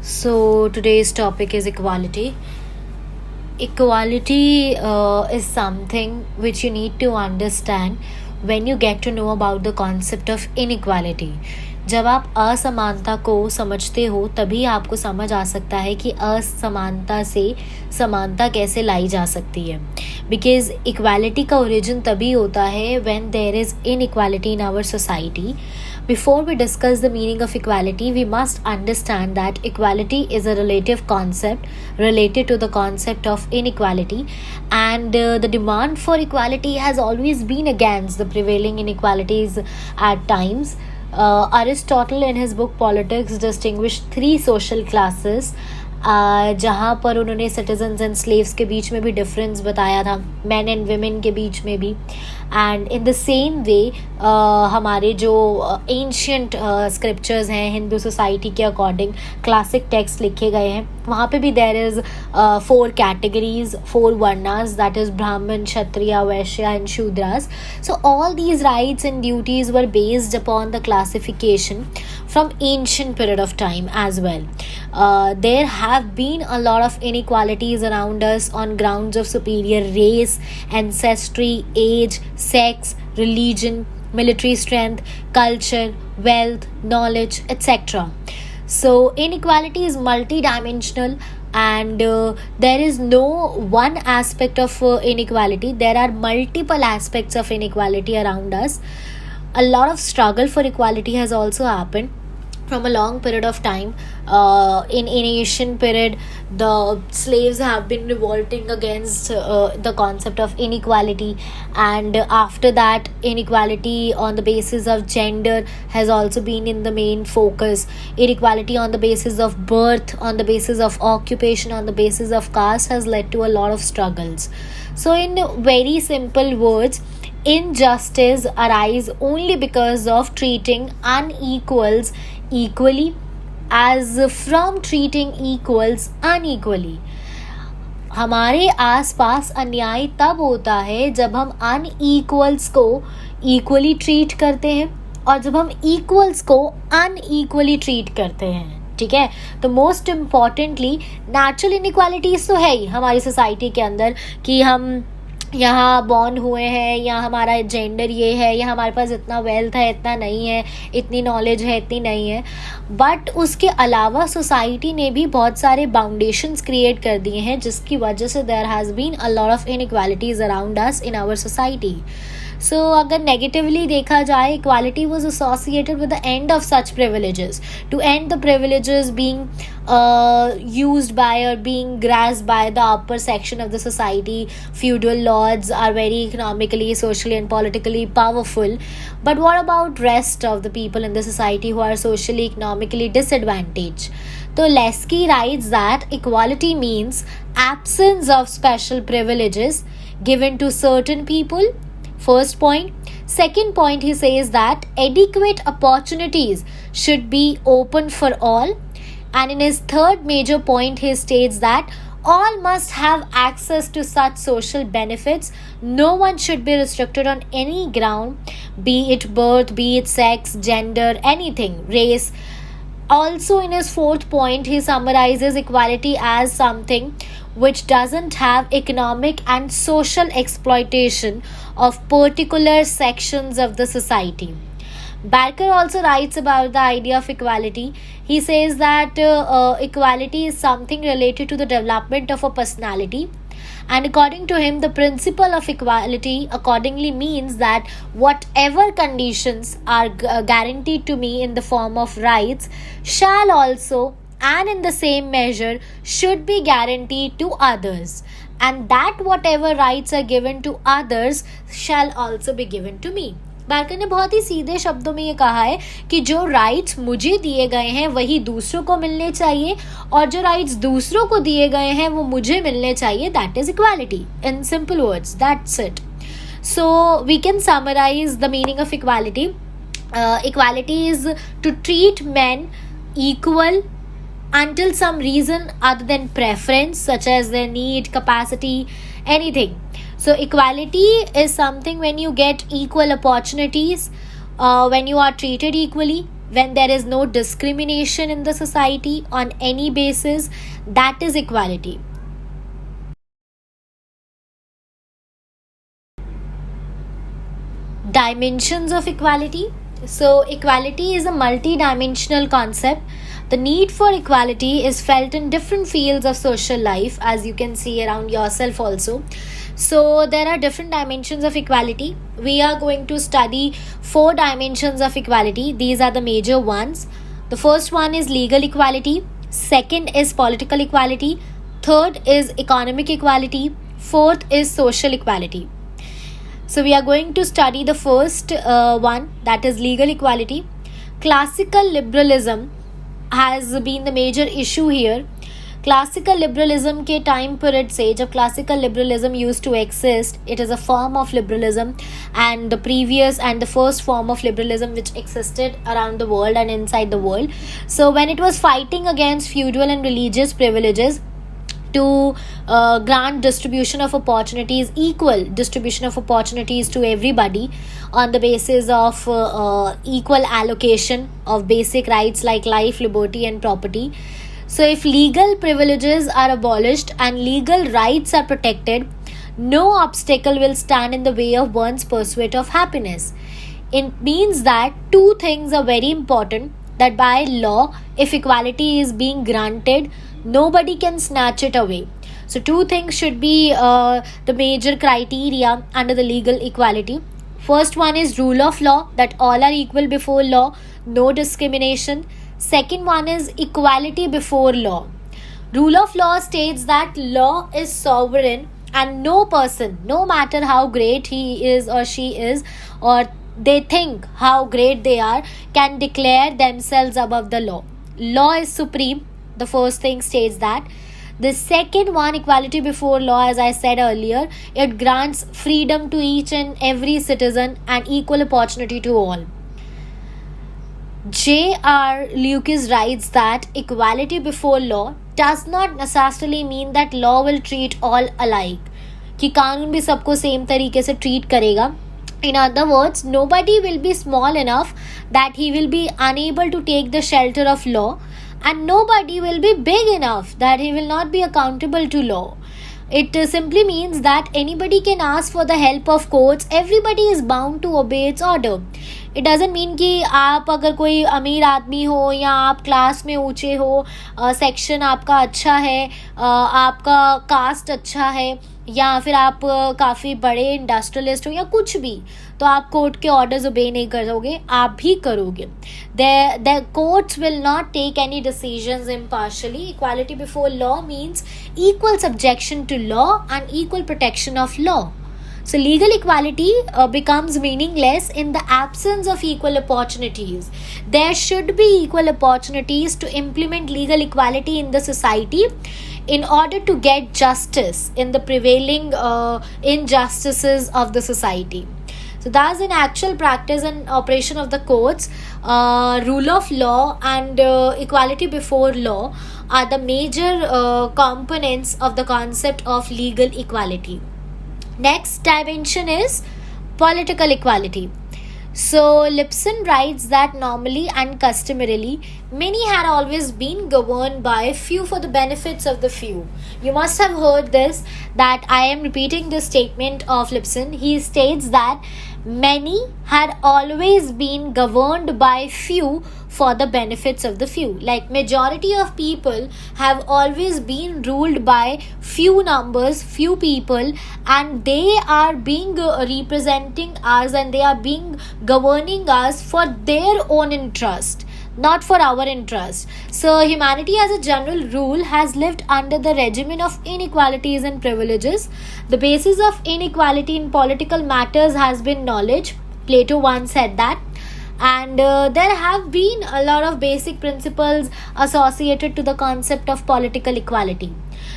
So today's topic is equality. Equality is something which you need to understand when you get to know about the concept of inequality. जब आप असमानता को समझते हो तभी आपको समझ आ सकता है कि असमानता से समानता कैसे लाई जा सकती है. बिकॉज इक्वालिटी का ओरिजिन तभी होता है when there is inequality in our society. Before we discuss the meaning of equality, we must understand that equality is a relative concept related to the concept of inequality, and the demand for equality has always been against the prevailing inequalities at times. Aristotle, in his book Politics, distinguished three social classes. जहाँ पर उन्होंने citizens and slaves के बीच में भी difference बताया था, man and women के बीच में भी. And in the same way हमारे जो एंशियंट स्क्रिप्चर्स हैं हिंदू सोसाइटी के अकॉर्डिंग क्लासिक टेक्स्ट लिखे गए हैं, वहाँ पे भी there is 4 categories, 4 varnas, that is Brahmin, Kshatriya, Vaishya and Shudras. So all these rights and duties were based upon the classification from ancient period of time as well. There have been a lot of inequalities around us on grounds of superior race, ancestry, age, sex, religion, military strength, culture, wealth, knowledge, etc. So inequality is multidimensional, and there is no one aspect of inequality. There are multiple aspects of inequality around us. A lot of struggle for equality has also happened from a long period of time. In ancient period, the slaves have been revolting against the concept of inequality, and after that inequality on the basis of gender has also been in the main focus. Inequality on the basis of birth, on the basis of occupation, on the basis of caste has led to a lot of struggles. So in very simple words, injustice arise only because of treating unequals equally as from treating equals unequally. हमारे आसपास अन्याय तब होता है जब हम अनईक्वल्स को equally treat करते हैं और जब हम इक्वल्स को अनईक्वली ट्रीट करते हैं. ठीक है, तो मोस्ट इम्पॉर्टेंटली नेचुरल इनइक्वालिटीज तो है ही हमारी सोसाइटी के अंदर कि हम यहाँ बॉर्न हुए हैं, या हमारा जेंडर ये है, या हमारे पास इतना वेल्थ है, इतना नहीं है, इतनी नॉलेज है, इतनी नहीं है. बट उसके अलावा सोसाइटी ने भी बहुत सारे बाउंडेशंस क्रिएट कर दिए हैं जिसकी वजह से there has been a lot of inequalities around us in our society. So अगर नेगेटिवली देखा जाए, equality was associated with the end of such privileges. To end the privileges being used by or being grasped by the upper section of the society, feudal lords are very economically, socially and politically powerful. But what about rest of the people in the society who are socially, economically disadvantaged? So Lesky writes that equality means absence of special privileges given to certain people. First point. Second point, he says that adequate opportunities should be open for all. And in his third major point, he states that all must have access to such social benefits. No one should be restricted on any ground, be it birth, be it sex, gender, anything, race. Also, in his fourth point, he summarizes equality as something which doesn't have economic and social exploitation of particular sections of the society. Barker also writes about the idea of equality. He says that equality is something related to the development of a personality. And according to him, the principle of equality accordingly means that whatever conditions are guaranteed to me in the form of rights shall also, and in the same measure, should be guaranteed to others. And that whatever rights are given to others shall also be given to me. Barker ने बहुत ही सीधे शब्दों में ये कहा है कि जो राइट्स मुझे दिए गए हैं वही दूसरों को मिलने चाहिए, और जो राइट्स दूसरों को दिए गए हैं वो मुझे मिलने चाहिए. That is equality in simple words. That's it. So we can summarise the meaning of equality. Equality is to treat man equal until some reason other than preference, such as their need, capacity, anything. So equality is something when you get equal opportunities, when you are treated equally, when there is no discrimination in the society on any basis, that is equality. Dimensions of equality. So, equality is a multi-dimensional concept. The need for equality is felt in different fields of social life, as you can see around yourself also. So, there are different dimensions of equality. We are going to study four dimensions of equality. These are the major ones. The first one is legal equality, second is political equality, third is economic equality, fourth is social equality. So, we are going to study the first one, that is legal equality. Classical liberalism has been the major issue here. Classical liberalism के time period से जब classical liberalism used to exist, it is a form of liberalism and the previous and the first form of liberalism which existed around the world and inside the world. So when it was fighting against feudal and religious privileges to grant distribution of opportunities, equal distribution of opportunities to everybody on the basis of equal allocation of basic rights like life, liberty and property. So if legal privileges are abolished and legal rights are protected, no obstacle will stand in the way of one's pursuit of happiness. It means that two things are very important, that by law, if equality is being granted, nobody can snatch it away. So two things should be the major criteria under the legal equality. First one is rule of law, that all are equal before law, no discrimination. Second one is equality before law. Rule of law states that law is sovereign and no person, no matter how great he is or she is, or they think how great they are, can declare themselves above the law. Law is supreme. The first thing states that. The second one, equality before law, as I said earlier, it grants freedom to each and every citizen and equal opportunity to all. J.R. Lucas writes that equality before law does not necessarily mean that law will treat all alike, कि कानून भी सबको same तरीके से treat करेगा. In other words, nobody will be small enough that he will be unable to take the shelter of law, and nobody will be big enough that he will not be accountable to law. It simply means that anybody can ask for the help of courts. Everybody is bound to obey its order. It doesn't mean कि आप अगर कोई अमीर आदमी हो या आप class में ऊंचे हो, सेक्शन आपका अच्छा है, आपका कास्ट अच्छा है, या फिर आप काफ़ी बड़े इंडस्ट्रियलिस्ट हो या कुछ भी, तो आप कोर्ट के ऑर्डर्स ओबे नहीं करोगे, आप भी करोगे. The courts will not take any decisions impartially. Equality before law means equal subjection to law and equal protection of law. So legal equality becomes meaningless in the absence of equal opportunities. There should be equal opportunities to implement legal equality in the society in order to get justice in the prevailing injustices of the society. So that's in actual practice and operation of the courts. Rule of law and equality before law are the major components of the concept of legal equality. Next dimension is political equality. So Lipson writes that normally and customarily, many had always been governed by few for the benefits of the few. You must have heard this, that I am repeating this statement of Lipson. He states that many had always been governed by few for the benefits of the few. Like majority of people have always been ruled by few numbers, few people, and they are being representing us, and they are being governing us for their own interest, not for our interest. So humanity as a general rule has lived under the regimen of inequalities and privileges. The basis of inequality in political matters has been knowledge. Plato once said that. And there have been a lot of basic principles associated to the concept of political equality.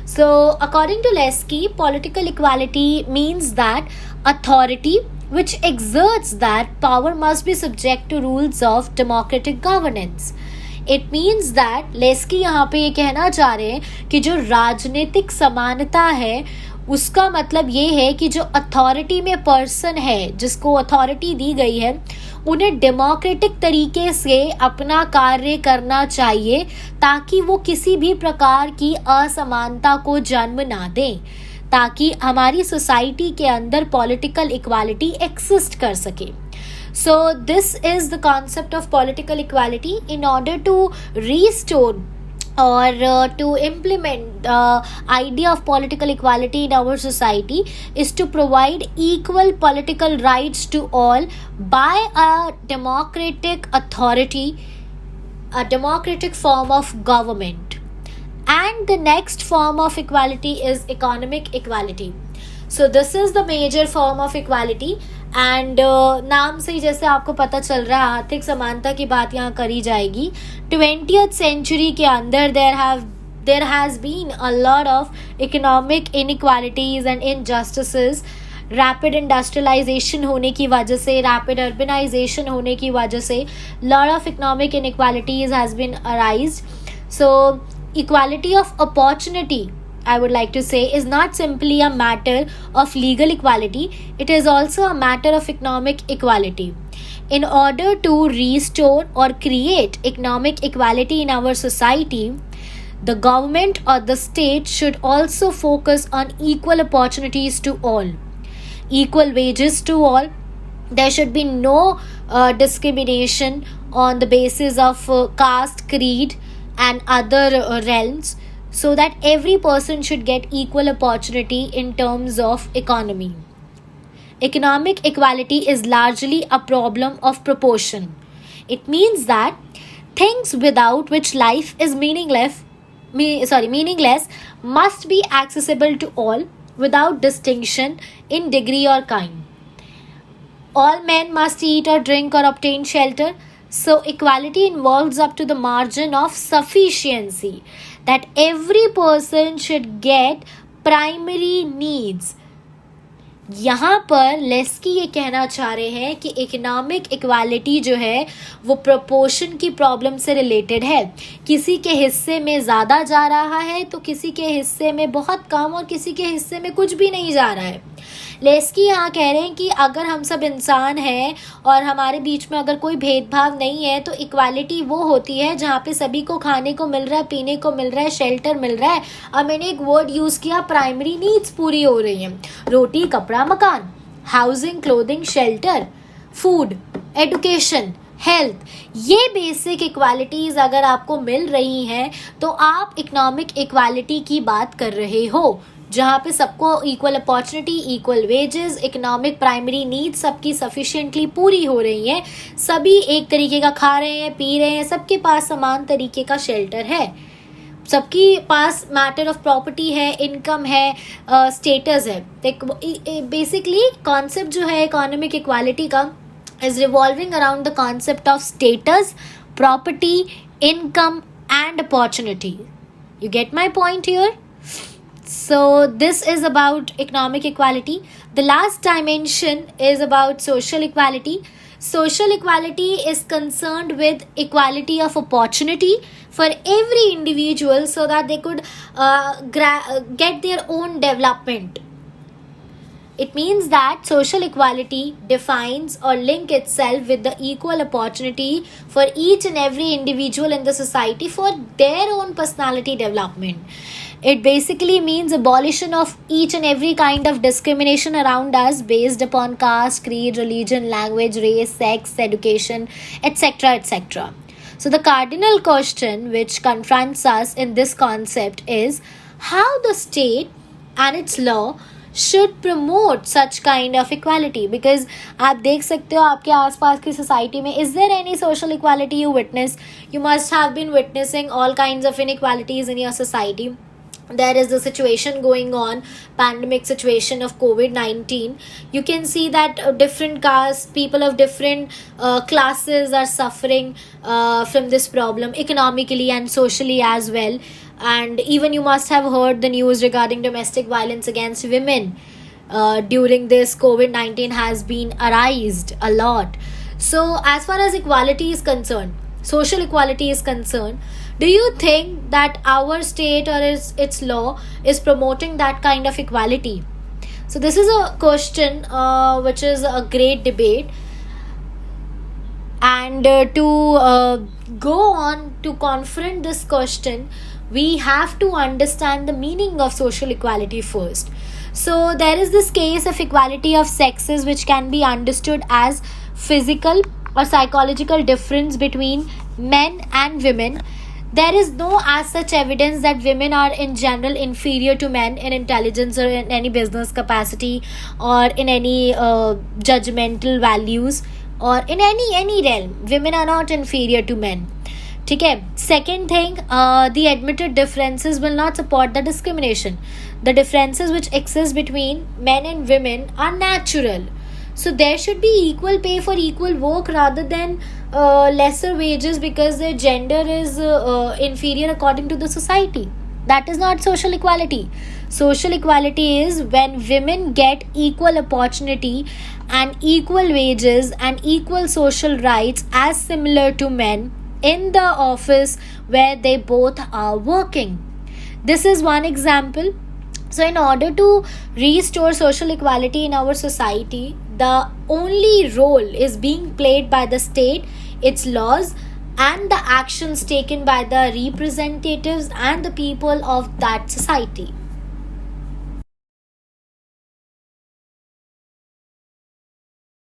So according to Lesky, political equality means that authority which exerts that power must be subject to rules of democratic governance. It means that लेस्की यहाँ पे ये कहना चाह रहे हैं कि जो राजनीतिक समानता है उसका मतलब ये है कि जो अथॉरिटी में पर्सन है, जिसको अथॉरिटी दी गई है, उन्हें डेमोक्रेटिक तरीके से अपना कार्य करना चाहिए ताकि वो किसी भी प्रकार की असमानता को जन्म ना दें, ताकि हमारी सोसाइटी के अंदर पॉलिटिकल इक्वालिटी एक्सिस्ट कर सके. So this is the concept of political equality. In order to restore or to implement the idea of political equality in our society is to provide equal political rights to all by a democratic authority, a democratic form of government. And the next form of equality is economic equality. So this is the major form of equality. And नाम से ही जैसे आपको पता चल रहा है आर्थिक समानता की बात यहाँ करी जाएगी. 20th सेंचुरी के अंदर there has been a lot of economic inequalities and injustices. Rapid industrialisation होने की वजह से, रैपिड अर्बनाइजेशन होने की वजह से lot of economic inequalities has been arised. So equality of opportunity, I would like to say, is not simply a matter of legal equality, it is also a matter of economic equality. In order to restore or create economic equality in our society, the government or the state should also focus on equal opportunities to all, equal wages to all. There should be no discrimination on the basis of caste, creed, and other realms, so that every person should get equal opportunity in terms of economy. Economic equality is largely a problem of proportion. It means that things without which life is meaningless must be accessible to all without distinction in degree or kind. All men must eat or drink or obtain shelter. So equality involves up to the margin of sufficiency, that every person should get primary needs. यहाँ पर लेस्की ये कहना चाह रहे हैं कि economic equality जो है वो प्रोपोर्शन की प्रॉब्लम से रिलेटेड है. किसी के हिस्से में ज़्यादा जा रहा है तो किसी के हिस्से में बहुत कम और किसी के हिस्से में कुछ भी नहीं जा रहा है. लेस्की यहाँ कह रहे हैं कि अगर हम सब इंसान हैं और हमारे बीच में अगर कोई भेदभाव नहीं है तो इक्वालिटी वो होती है जहाँ पे सभी को खाने को मिल रहा है, पीने को मिल रहा है, शेल्टर मिल रहा है. अब मैंने एक वर्ड यूज़ किया, प्राइमरी नीड्स पूरी हो रही हैं. रोटी, कपड़ा, मकान, housing, clothing, shelter, food, education, health, ये बेसिक इक्वालिटीज़ अगर आपको मिल रही हैं तो आप इकोनॉमिक इक्वालिटी की बात कर रहे हो, जहाँ पे सबको equal opportunity, equal wages, economic primary needs सबकी सफिशिएंटली पूरी हो रही हैं. सभी एक तरीके का खा रहे हैं, पी रहे हैं, सबके पास समान तरीके का शेल्टर है, सबके पास मैटर ऑफ प्रॉपर्टी है, इनकम है, स्टेटस है. बेसिकली कॉन्सेप्ट जो है इकोनॉमिक इक्वालिटी का is revolving around the concept of status, property, income and opportunity. You get my point here? So this is about economic equality. The last dimension is about social equality. Social equality is concerned with equality of opportunity for every individual so that they could get their own development. It means that social equality defines or link itself with the equal opportunity for each and every individual in the society for their own personality development. It basically means abolition of each and every kind of discrimination around us based upon caste, creed, religion, language, race, sex, education, etc., etc. So the cardinal question which confronts us in this concept is how the state and its law should promote such kind of equality. Because आप देख सकते हो आपके आसपास की society में, is there any social equality you witness? You must have been witnessing all kinds of inequalities in your society. There is the situation going on, pandemic situation of COVID-19. You can see that different castes, people of different classes are suffering from this problem economically and socially as well. And even you must have heard the news regarding domestic violence against women during this COVID-19 has been arised a lot. So as far as equality is concerned, social equality is concerned, do you think that our state or its law is promoting that kind of equality? So this is a question which is a great debate. And to go on to confront this question, we have to understand the meaning of social equality first. So, there is this case of equality of sexes, which can be understood as physical or psychological difference between men and women. There is no as such evidence that women are in general inferior to men in intelligence or in any business capacity or in any judgmental values or in any realm. Women are not inferior to men. ठीक है. Second thing, the admitted differences will not support the discrimination. The differences which exist between men and women are natural. So there should be equal pay for equal work rather than lesser wages because their gender is inferior according to the society. That is not social equality. Social equality is when women get equal opportunity and equal wages and equal social rights as similar to men in the office where they both are working. This is one example. So, in order to restore social equality in our society, the only role is being played by the state, its laws, and the actions taken by the representatives and the people of that society.